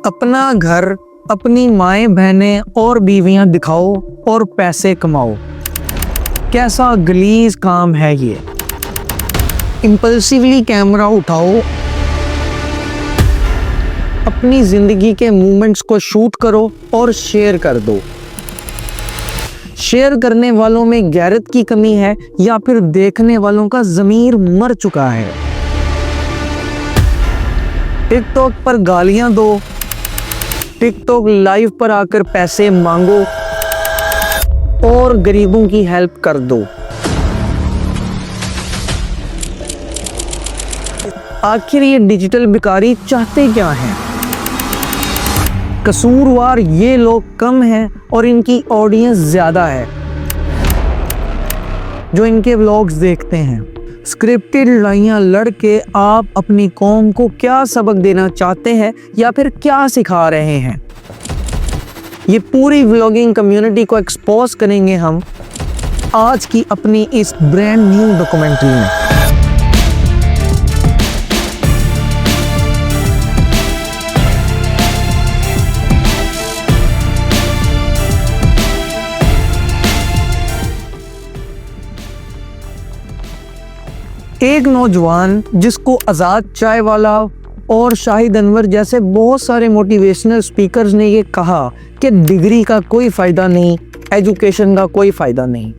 अपना घर, अपनी माएं बहनें और बीवियां दिखाओ और पैसे कमाओ। कैसा गलीज काम है ये। इम्पल्सिवली कैमरा उठाओ, अपनी जिंदगी के मोमेंट्स को शूट करो और शेयर कर दो। शेयर करने वालों में गैरत की कमी है या फिर देखने वालों का ज़मीर मर चुका है। टिकटॉक पर गालियां दो, टिकटॉक लाइव पर आकर पैसे मांगो और गरीबों की हेल्प कर दो। आखिर ये डिजिटल भिखारी चाहते क्या हैं? कसूरवार ये लोग कम हैं और इनकी ऑडियंस ज़्यादा है जो इनके व्लॉग्स देखते हैं। स्क्रिप्टेड लड़ाइयाँ लड़ के आप अपनी कौम को क्या सबक देना चाहते हैं या फिर क्या सिखा रहे हैं, ये पूरी व्लॉगिंग कम्युनिटी को एक्सपोज करेंगे हम आज की अपनी इस ब्रांड न्यू डॉक्यूमेंट्री में। एक नौजवान जिसको आज़ाद चाय वाला और शाहिद अनवर जैसे बहुत सारे मोटिवेशनल स्पीकर्स ने ये कहा कि डिग्री का कोई फ़ायदा नहीं, एजुकेशन का कोई फ़ायदा नहीं।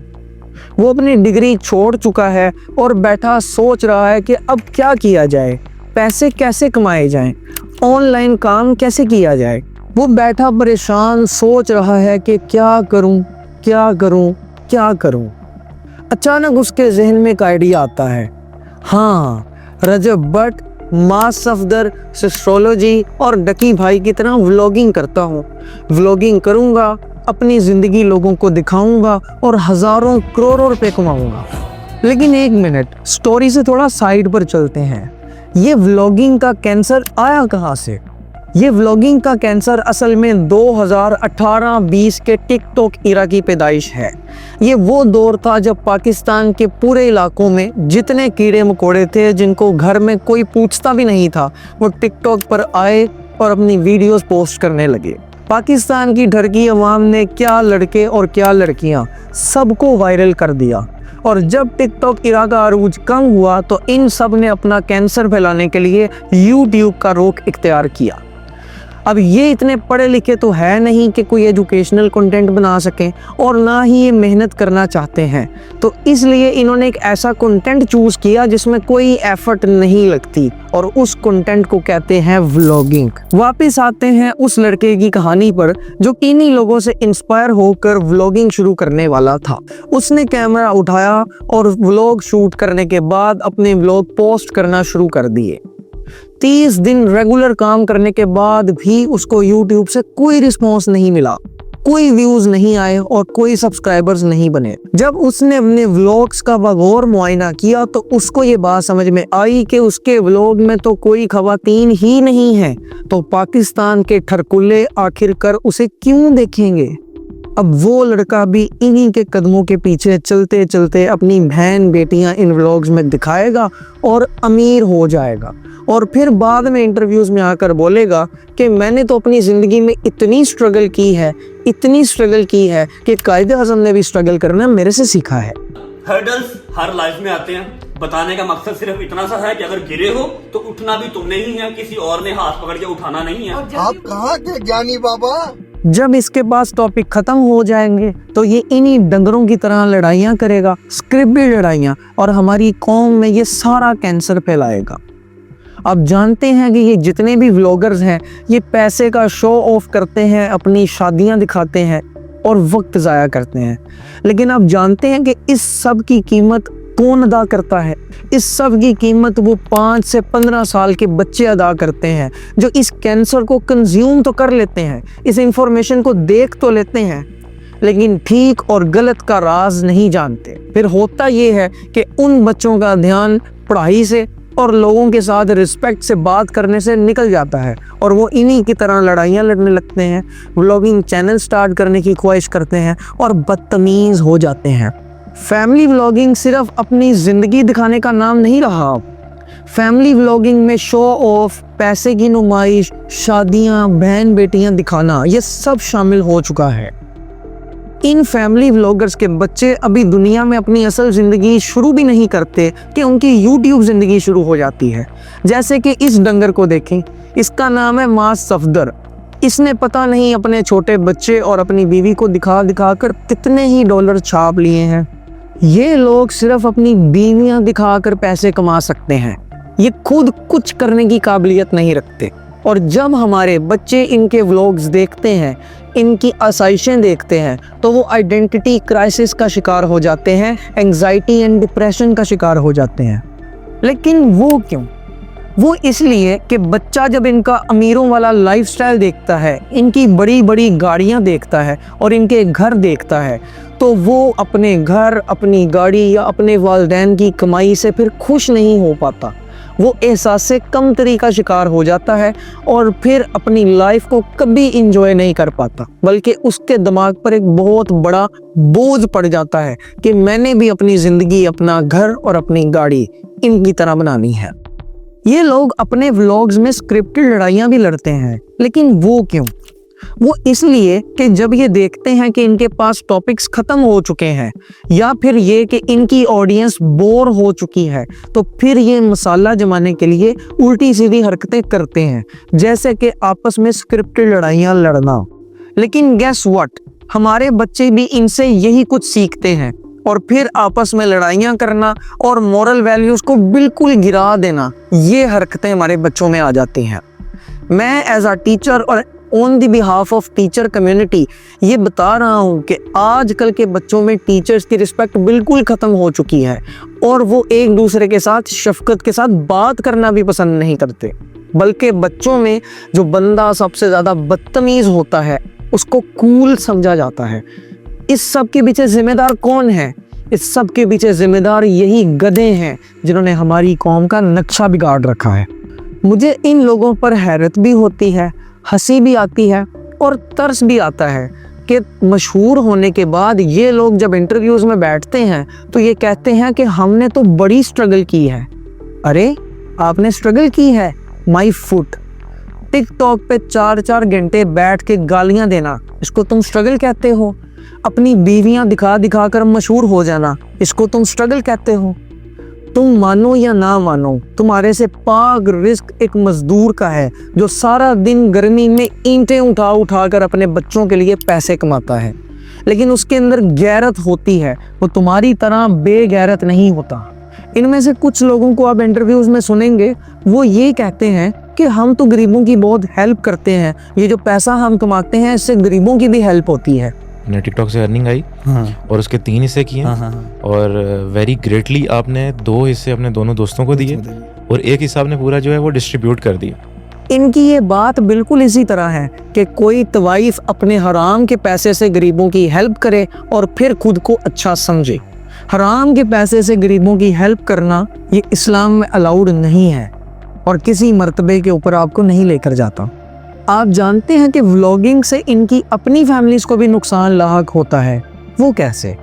वो अपनी डिग्री छोड़ चुका है और बैठा सोच रहा है कि अब क्या किया जाए, पैसे कैसे कमाए जाएं, ऑनलाइन काम कैसे किया जाए। वो बैठा परेशान सोच रहा है कि क्या करूं, क्या करूं, क्या करूं। अचानक उसके जहन में एक आइडिया आता है। हाँ, रजब भट्ट, मास सफदर, एस्ट्रोलॉजी और डकी भाई की तरह व्लॉगिंग करता हूँ। व्लॉगिंग करूँगा, अपनी ज़िंदगी लोगों को दिखाऊंगा और हज़ारों करोड़ों रुपए कमाऊंगा। लेकिन एक मिनट, स्टोरी से थोड़ा साइड पर चलते हैं। ये व्लॉगिंग का कैंसर आया कहाँ से? ये व्लॉगिंग का कैंसर असल में 2018-20 के टिकटॉक इरा की पैदाइश है। ये वो दौर था जब पाकिस्तान के पूरे इलाकों में जितने कीड़े मकोड़े थे जिनको घर में कोई पूछता भी नहीं था, वो टिकटॉक पर आए और अपनी वीडियोस पोस्ट करने लगे। पाकिस्तान की ढरकी अवाम ने क्या लड़के और क्या लड़कियां सबको वायरल कर दिया और जब टिकटॉक इरा का अरूज कम हुआ तो इन सब ने अपना कैंसर फैलाने के लिए यूट्यूब का रुख इख्तियार किया। अब ये इतने पढ़े लिखे तो है नहीं कि कोई एजुकेशनल कंटेंट बना सकें और ना ही ये मेहनत करना चाहते हैं, तो इसलिए इन्होंने एक ऐसा कंटेंट चूज़ किया जिसमें कोई एफर्ट नहीं लगती और उस कंटेंट को कहते हैं व्लॉगिंग। वापस आते हैं उस लड़के की कहानी पर जो इन्हीं लोगों से इंस्पायर होकर व्लॉगिंग शुरू करने वाला था। उसने कैमरा उठाया और व्लॉग शूट करने के बाद अपने व्लॉग पोस्ट करना शुरू कर दिए। 30 दिन रेगुलर काम करने के बाद भी उसको YouTube से कोई रिस्पॉन्स नहीं मिला, कोई व्यूज नहीं आए और कोई सब्सक्राइबर्स नहीं बने। जब उसने अपने व्लॉग्स का बगौर मुआयना किया तो उसको ये बात समझ में आई कि उसके व्लॉग में तो कोई खवातीन ही नहीं है, तो पाकिस्तान के ठरकुल्ले आखिरकार उसे क्यों देखेंगे। अब वो लड़का भी इन्हीं के कदमों के पीछे चलते चलते अपनी बहन बेटियां इन व्लॉग्स में दिखाएगा और अमीर हो जाएगा और फिर बाद में इंटरव्यूज़ में आकर बोलेगा कि मैंने तो अपनी ज़िंदगी में इतनी स्ट्रगल की है, इतनी स्ट्रगल की है कि कायदे आज़म ने भी स्ट्रगल करना मेरे से सीखा है। हर्डल्स हर लाइफ में आते हैं। बताने का मकसद सिर्फ इतना सा है कि अगर गिरे हो तो उठना भी तुमने ही है, किसी और ने हाथ पकड़ के उठाना नहीं है। आप कहाँ के ज्ञानी बाबा? जब इसके पास टॉपिक खत्म हो जाएंगे तो ये इन्हीं डंगरों की तरह लड़ाइयाँ करेगा, स्क्रिप्टेड लड़ाइयाँ, और हमारी कौम में ये सारा कैंसर फैलाएगा। अब जानते हैं कि ये जितने भी व्लॉगर्स हैं ये पैसे का शो ऑफ करते हैं, अपनी शादियां दिखाते हैं और वक्त ज़ाया करते हैं। लेकिन आप जानते हैं कि इस सब की कीमत कौन अदा करता है? इस सब की कीमत वो 5 से 15 साल के बच्चे अदा करते हैं जो इस कैंसर को कंज्यूम तो कर लेते हैं, इस इंफॉर्मेशन को देख तो लेते हैं, लेकिन ठीक और गलत का राज नहीं जानते। फिर होता ये है कि उन बच्चों का ध्यान पढ़ाई से और लोगों के साथ रिस्पेक्ट से बात करने से निकल जाता है और वो इन्हीं की तरह लड़ाइयाँ लड़ने लगते हैं, व्लॉगिंग चैनल स्टार्ट करने की ख्वाहिश करते हैं और बदतमीज़ हो जाते हैं। फैमिली व्लॉगिंग सिर्फ अपनी ज़िंदगी दिखाने का नाम नहीं रहा, फैमिली व्लॉगिंग में शो ऑफ, पैसे की नुमाइश, शादियां, बहन बेटियां दिखाना, ये सब शामिल हो चुका है। इन फैमिली व्लॉगर्स के बच्चे अभी दुनिया में अपनी असल ज़िंदगी शुरू भी नहीं करते कि उनकी यूट्यूब ज़िंदगी शुरू हो जाती है। जैसे कि इस डंगर को देखें, इसका नाम है मास सफदर। इसने पता नहीं अपने छोटे बच्चे और अपनी बीवी को दिखा दिखा कर कितने ही डॉलर छाप लिए हैं। ये लोग सिर्फ अपनी बीवियां दिखाकर पैसे कमा सकते हैं, ये खुद कुछ करने की काबिलियत नहीं रखते। और जब हमारे बच्चे इनके व्लॉग्स देखते हैं, इनकी आसाइशें देखते हैं, तो वो आइडेंटिटी क्राइसिस का शिकार हो जाते हैं, एंजाइटी एंड डिप्रेशन का शिकार हो जाते हैं। लेकिन वो क्यों? वो इसलिए कि बच्चा जब इनका अमीरों वाला लाइफस्टाइल देखता है, इनकी बड़ी बड़ी गाड़ियां देखता है और इनके घर देखता है, तो वो अपने घर, अपनी गाड़ी या अपने वालिदैन की कमाई से फिर खुश नहीं हो पाता। वो एहसास से कमतरी का शिकार हो जाता है और फिर अपनी लाइफ को कभी इंजॉय नहीं कर पाता, बल्कि उसके दिमाग पर एक बहुत बड़ा बोझ पड़ जाता है कि मैंने भी अपनी ज़िंदगी, अपना घर और अपनी गाड़ी इनकी तरह बनानी है। ये लोग अपने व्लॉग्स में स्क्रिप्टेड लड़ाइयाँ भी लड़ते हैं, लेकिन वो क्यों? वो इसलिए कि जब ये देखते हैं कि इनके पास टॉपिक्स ख़त्म हो चुके हैं या फिर ये कि इनकी ऑडियंस बोर हो चुकी है, तो फिर ये मसाला जमाने के लिए उल्टी सीधी हरकतें करते हैं, जैसे कि आपस में स्क्रिप्टेड लड़ाइयाँ लड़ना। लेकिन गेस व्हाट, हमारे बच्चे भी इनसे यही कुछ सीखते हैं और फिर आपस में लड़ाइयाँ करना और मॉरल वैल्यूज़ को बिल्कुल गिरा देना, ये हरकतें हमारे बच्चों में आ जाती हैं। मैं एज अ टीचर और on the behalf of teacher community ये बता रहा हूँ कि आजकल के बच्चों में टीचर्स की रिस्पेक्ट बिल्कुल ख़त्म हो चुकी है और वो एक दूसरे के साथ शफकत के साथ बात करना भी पसंद नहीं करते, बल्कि बच्चों में जो बंदा सबसे ज़्यादा बदतमीज़ होता है उसको कूल समझा जाता है। इस सब के पीछे जिम्मेदार कौन है? इस सब के पीछे जिम्मेदार यही गधे हैं जिन्होंने हमारी कौम का नक्शा बिगाड़ रखा है। मुझे इन लोगों पर हैरत भी होती है, हंसी भी आती है और तरस भी आता है कि मशहूर होने के बाद ये लोग जब इंटरव्यूज़ में बैठते हैं तो ये कहते हैं कि हमने तो बड़ी स्ट्रगल की है। अरे आपने स्ट्रगल की है? My foot. टिकटॉक पे 4-4 घंटे बैठ के गालियां देना, इसको तुम स्ट्रगल कहते हो? अपनी बीवियां दिखा दिखा कर मशहूर हो जाना, इसको तुम स्ट्रगल कहते हो? तुम मानो या ना मानो, तुम्हारे से पाग रिस्क एक मजदूर का है जो सारा दिन गर्मी में ईंटें उठा उठा कर अपने बच्चों के लिए पैसे कमाता है, लेकिन उसके अंदर गैरत होती है, वो तुम्हारी तरह बेगैरत नहीं होता। इनमें से कुछ लोगों को आप इंटरव्यूज़ में सुनेंगे, वो ये कहते हैं कि हम तो गरीबों की बहुत हेल्प करते हैं, ये जो पैसा हम कमाते हैं इससे गरीबों की भी हेल्प होती है। टिकटॉक से अर्निंग आई और उसके 3 हिस्से किए और वेरी ग्रेटली आपने 2 हिस्से अपने दोनों दोस्तों को दिए और एक हिस्सा आपने पूरा जो है वो डिस्ट्रीब्यूट कर दिया। इनकी ये बात बिल्कुल इसी तरह है कि कोई तवाइफ अपने हराम के पैसे से गरीबों की हेल्प करे और फिर खुद को अच्छा समझे। हराम के पैसे से गरीबों की हेल्प करना ये इस्लाम में अलाउड नहीं है और किसी मर्तबे के ऊपर आपको नहीं लेकर जाता। आप जानते हैं कि व्लॉगिंग से इनकी अपनी फैमिलीज़ को भी नुकसान लाहक होता है। वो कैसे?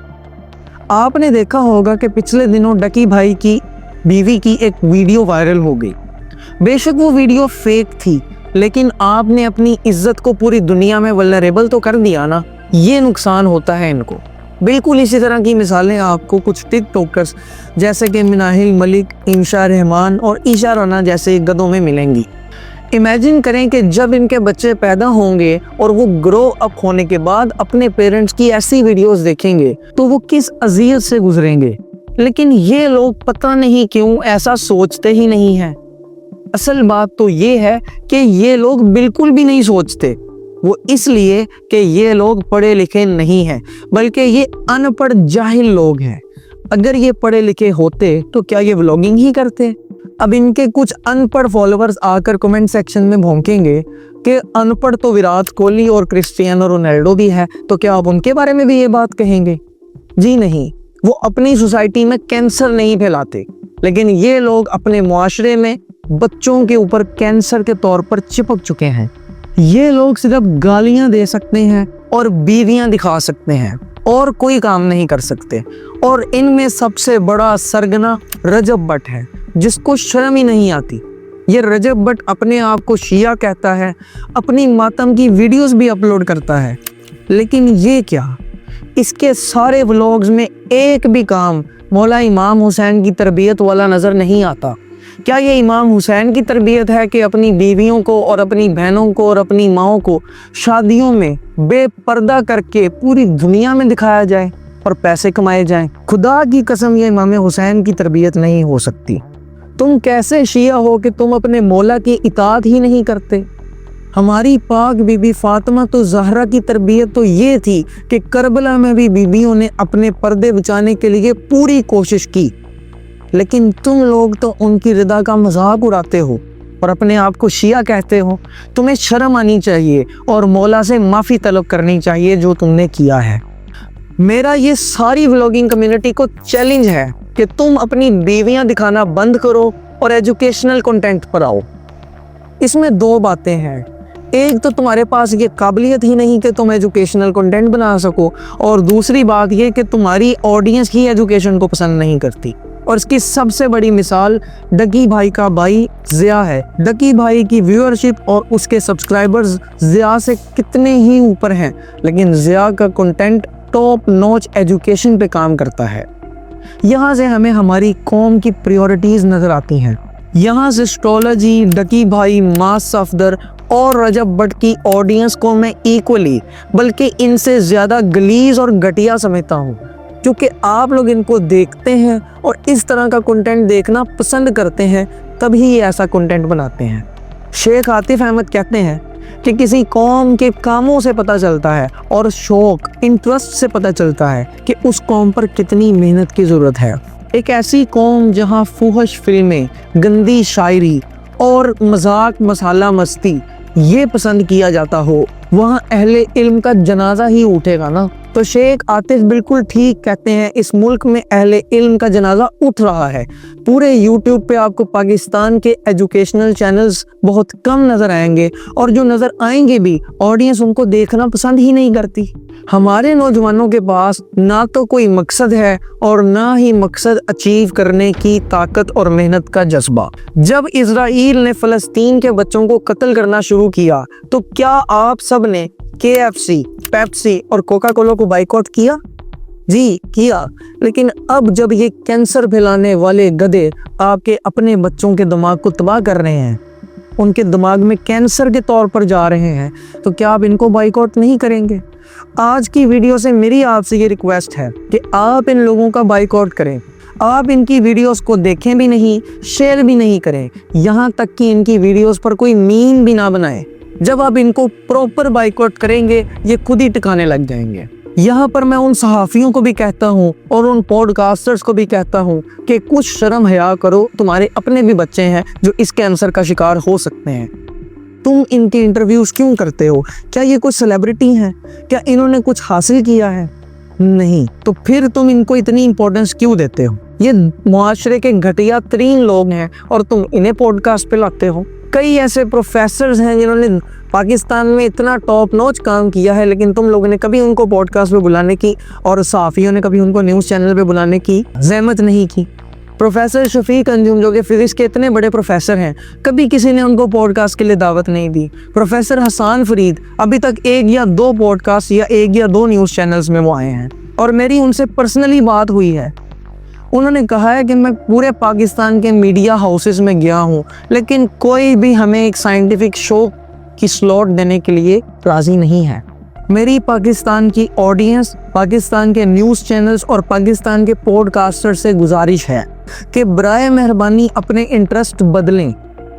आपने देखा होगा कि पिछले दिनों डकी भाई की बीवी की एक वीडियो वायरल हो गई। बेशक वो वीडियो फेक थी, लेकिन आपने अपनी इज्जत को पूरी दुनिया में वल्नरेबल तो कर दिया ना, ये नुकसान होता है इनको। बिल्कुल इसी तरह की मिसालें आपको कुछ टिकटॉकर्स जैसे कि मिनाहिल मलिक, इंशा रहमान और ईशा राना जैसे गधों में मिलेंगी। इमेजिन करें कि जब इनके बच्चे पैदा होंगे और वो ग्रो अप होने के बाद अपने पेरेंट्स की ऐसी वीडियोस देखेंगे तो वो किस अज़ियत से गुजरेंगे। लेकिन ये लोग पता नहीं क्यों ऐसा सोचते ही नहीं हैं। असल बात तो ये है कि ये लोग बिल्कुल भी नहीं सोचते। वो इसलिए कि ये लोग पढ़े लिखे नहीं हैं, बल्कि ये अनपढ़ जाहिल लोग हैं। अगर ये पढ़े लिखे होते तो क्या ये व्लॉगिंग ही करते? अब इनके कुछ अनपढ़ फॉलोअर्स आकर कमेंट सेक्शन में भौंकेंगे कि अनपढ़ तो विराट कोहली और क्रिस्टियानो रोनाल्डो भी है, तो क्या आप उनके बारे में भी ये बात कहेंगे? जी नहीं, वो अपनी सोसाइटी में कैंसर नहीं फैलाते, लेकिन ये लोग अपने मुआशरे में बच्चों के ऊपर कैंसर के तौर पर चिपक चुके हैं। ये लोग सिर्फ गालियां दे सकते हैं और बीवियां दिखा सकते हैं और कोई काम नहीं कर सकते। और इनमें सबसे बड़ा सरगना रजब भट्ट है। जिसको शर्म ही नहीं आती। ये रजब भट्ट अपने आप को शिया कहता है, अपनी मातम की वीडियोस भी अपलोड करता है, लेकिन ये क्या, इसके सारे व्लॉग्स में एक भी काम मौला इमाम हुसैन की तरबियत वाला नज़र नहीं आता। क्या ये इमाम हुसैन की तरबियत है कि अपनी बीवियों को और अपनी बहनों को और अपनी माओं को शादियों में बेपर्दा करके पूरी दुनिया में दिखाया जाए और पैसे कमाए जाएं? खुदा की कसम, ये इमाम हुसैन की तरबियत नहीं हो सकती। तुम कैसे शिया हो कि तुम अपने मौला की इताअत ही नहीं करते? हमारी पाक बीबी फातिमा तो ज़हरा की तरबियत तो ये थी कि करबला में भी बीबियों ने अपने पर्दे बचाने के लिए पूरी कोशिश की, लेकिन तुम लोग तो उनकी रिदा का मजाक उड़ाते हो और अपने आप को शिया कहते हो। तुम्हें शर्म आनी चाहिए और मौला से माफ़ी तलब करनी चाहिए जो तुमने किया है। मेरा ये सारी व्लॉगिंग कम्युनिटी को चैलेंज है कि तुम अपनी बीवियां दिखाना बंद करो और एजुकेशनल कंटेंट पर आओ। इसमें दो बातें हैं, एक तो तुम्हारे पास ये काबिलियत ही नहीं कि तुम एजुकेशनल कंटेंट बना सको, और दूसरी बात ये कि तुम्हारी ऑडियंस ही एजुकेशन को पसंद नहीं करती। और इसकी सबसे बड़ी मिसाल डकी भाई का भाई ज़िया है। डकी भाई की व्यूअरशिप और उसके सब्सक्राइबर्स ज़िया से कितने ही ऊपर हैं, लेकिन ज़िया का कंटेंट टॉप नॉच एजुकेशन पे काम करता है। यहाँ से हमें हमारी कौम की प्रायोरिटीज़ नज़र आती हैं। यहाँ से एस्ट्रोलॉजी, डकी भाई, मास सफदर और रजब भट्ट की ऑडियंस को मैं इक्वली बल्कि इनसे ज़्यादा गलीज और घटिया समझता हूँ, क्योंकि आप लोग इनको देखते हैं और इस तरह का कंटेंट देखना पसंद करते हैं, तभी ये ऐसा कंटेंट बनाते हैं। शेख आतिफ अहमद कहते हैं कि किसी कौम के कामों से पता चलता है और शौक, इंटरेस्ट से पता चलता है कि उस कौम पर कितनी मेहनत की ज़रूरत है। एक ऐसी कौम जहाँ फुहश फिल्में, गंदी शायरी और मजाक, मसाला मस्ती ये पसंद किया जाता हो, वहाँ अहले इल्म का जनाजा ही उठेगा ना। तो शेख आतिफ बिल्कुल ठीक कहते हैं, इस मुल्क में अहले इल्म का जनाजा उठ रहा है। पूरे यूट्यूब पे आपको पाकिस्तान के एजुकेशनल चैनल्स बहुत कम नज़र आएंगे, और जो नज़र आएंगे भी ऑडियंस उनको देखना पसंद ही नहीं करती। हमारे नौजवानों के पास ना तो कोई मकसद है और ना ही मकसद अचीव करने की ताकत और मेहनत का जज्बा। जब इजराइल ने फ़लस्तीन के बच्चों को कत्ल करना शुरू किया तो क्या आप सब ने KFC, पेप्सी और कोका कोला को बाइकआउट किया? जी किया। लेकिन अब जब ये कैंसर फैलाने वाले गधे आपके अपने बच्चों के दिमाग को तबाह कर रहे हैं, उनके दिमाग में कैंसर के तौर पर जा रहे हैं, तो क्या आप इनको बाइकआउट नहीं करेंगे? आज की वीडियो से मेरी आपसे ये रिक्वेस्ट है कि आप इन लोगों का बाइकआउट करें। आप इनकी वीडियोस को देखें भी नहीं, शेयर भी नहीं करें, यहाँ तक कि इनकी वीडियोस पर कोई मीम भी ना बनाएं। जब आप इनको प्रॉपर बाइकआउट करेंगे, ये खुद ही टिकाने लग जाएंगे। यहाँ पर मैं उन सहाफ़ियों को भी कहता हूँ और उन पॉडकास्टर्स को भी कहता हूँ कि कुछ शर्म हया करो, तुम्हारे अपने भी बच्चे हैं जो इस कैंसर का शिकार हो सकते हैं। तुम इनके इंटरव्यूज़ क्यों करते हो? क्या ये कुछ सेलिब्रिटी हैं? क्या इन्होंने कुछ हासिल किया है? नहीं। तो फिर तुम इनको इतनी इंपॉर्टेंस क्यों देते हो? ये मुआशरे के घटिया तरीन लोग हैं और तुम इन्हें पॉडकास्ट पे लाते हो। कई ऐसे प्रोफेसर्स हैं जिन्होंने पाकिस्तान में इतना टॉप नॉच काम किया है, लेकिन तुम लोगों ने कभी उनको पॉडकास्ट पे बुलाने की और सहाफ़ियों ने कभी उनको न्यूज़ चैनल पे बुलाने की ज़हमत नहीं की। प्रोफेसर शफीक अंजुम जो कि फिज़िक्स के इतने बड़े प्रोफेसर हैं, कभी किसी ने उनको पॉडकास्ट के लिए दावत नहीं दी। प्रोफेसर हसन फरीद अभी तक 1 या 2 पॉडकास्ट या 1 या 2 न्यूज़ चैनल्स में वो आए हैं, और मेरी उनसे पर्सनली बात हुई है। उन्होंने कहा है कि मैं पूरे पाकिस्तान के मीडिया हाउसेस में गया हूँ, लेकिन कोई भी हमें एक साइंटिफिक शो की स्लॉट देने के लिए राज़ी नहीं है। मेरी पाकिस्तान की ऑडियंस, पाकिस्तान के न्यूज़ चैनल्स और पाकिस्तान के पॉडकास्टर से गुजारिश है कि बराए मेहरबानी अपने इंटरेस्ट बदलें।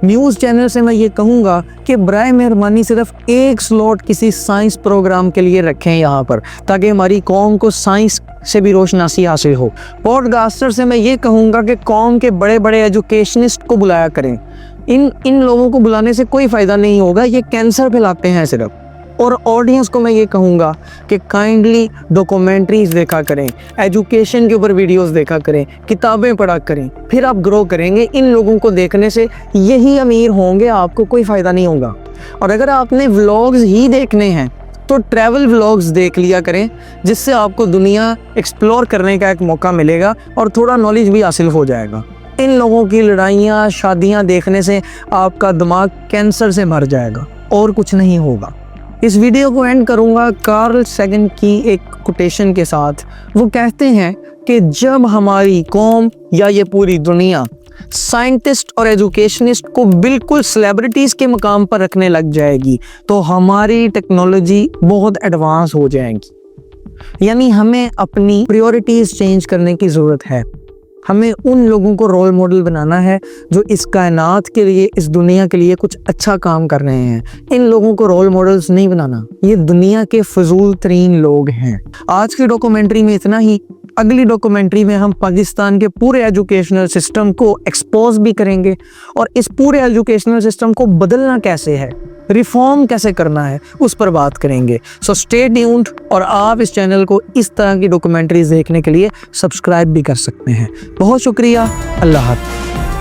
न्यूज़ चैनल से मैं ये कहूँगा कि बराए मेहरबानी सिर्फ एक स्लॉट किसी साइंस प्रोग्राम के लिए रखें यहाँ पर, ताकि हमारी कौम को साइंस से भी रोशनासी हासिल हो। पॉडकास्टर से मैं ये कहूँगा कि कौम के बड़े बड़े एजुकेशनिस्ट को बुलाया करें। इन लोगों को बुलाने से कोई फ़ायदा नहीं होगा, ये कैंसर फैलाते हैं सिर्फ। और ऑडियंस को मैं ये कहूँगा कि काइंडली डॉक्यूमेंट्रीज देखा करें, एजुकेशन के ऊपर वीडियोस देखा करें, किताबें पढ़ा करें, फिर आप ग्रो करेंगे। इन लोगों को देखने से यही अमीर होंगे, आपको कोई फ़ायदा नहीं होगा। और अगर आपने व्लॉग्स ही देखने हैं तो ट्रैवल व्लॉग्स देख लिया करें, जिससे आपको दुनिया एक्सप्लोर करने का एक मौका मिलेगा और थोड़ा नॉलेज भी हासिल हो जाएगा। इन लोगों की लड़ाइयाँ शादियाँ देखने से आपका दिमाग कैंसर से मर जाएगा और कुछ नहीं होगा। इस वीडियो को एंड करूँगा कार्ल सेगन की एक कोटेशन के साथ। वो कहते हैं कि जब हमारी कौम या ये पूरी दुनिया साइंटिस्ट और एजुकेशनिस्ट को बिल्कुल सेलिब्रिटीज़ के मकाम पर रखने लग जाएगी तो हमारी टेक्नोलॉजी बहुत एडवांस हो जाएगी। यानी हमें अपनी प्रायोरिटीज़ चेंज करने की ज़रूरत है। हमें उन लोगों को रोल मॉडल बनाना है जो इस कायनात के लिए, इस दुनिया के लिए कुछ अच्छा काम कर रहे हैं। इन लोगों को रोल मॉडल्स नहीं बनाना, ये दुनिया के फजूल तरीन लोग हैं। आज की डॉक्यूमेंट्री में इतना ही। अगली डॉक्यूमेंट्री में हम पाकिस्तान के पूरे एजुकेशनल सिस्टम को एक्सपोज भी करेंगे और इस पूरे एजुकेशनल सिस्टम को बदलना कैसे है, रिफॉर्म कैसे करना है, उस पर बात करेंगे। सो स्टे ट्यून्ड और आप इस चैनल को इस तरह की डॉक्यूमेंट्रीज देखने के लिए सब्सक्राइब भी कर सकते हैं। बहुत शुक्रिया। अल्लाह हाफ़िज़।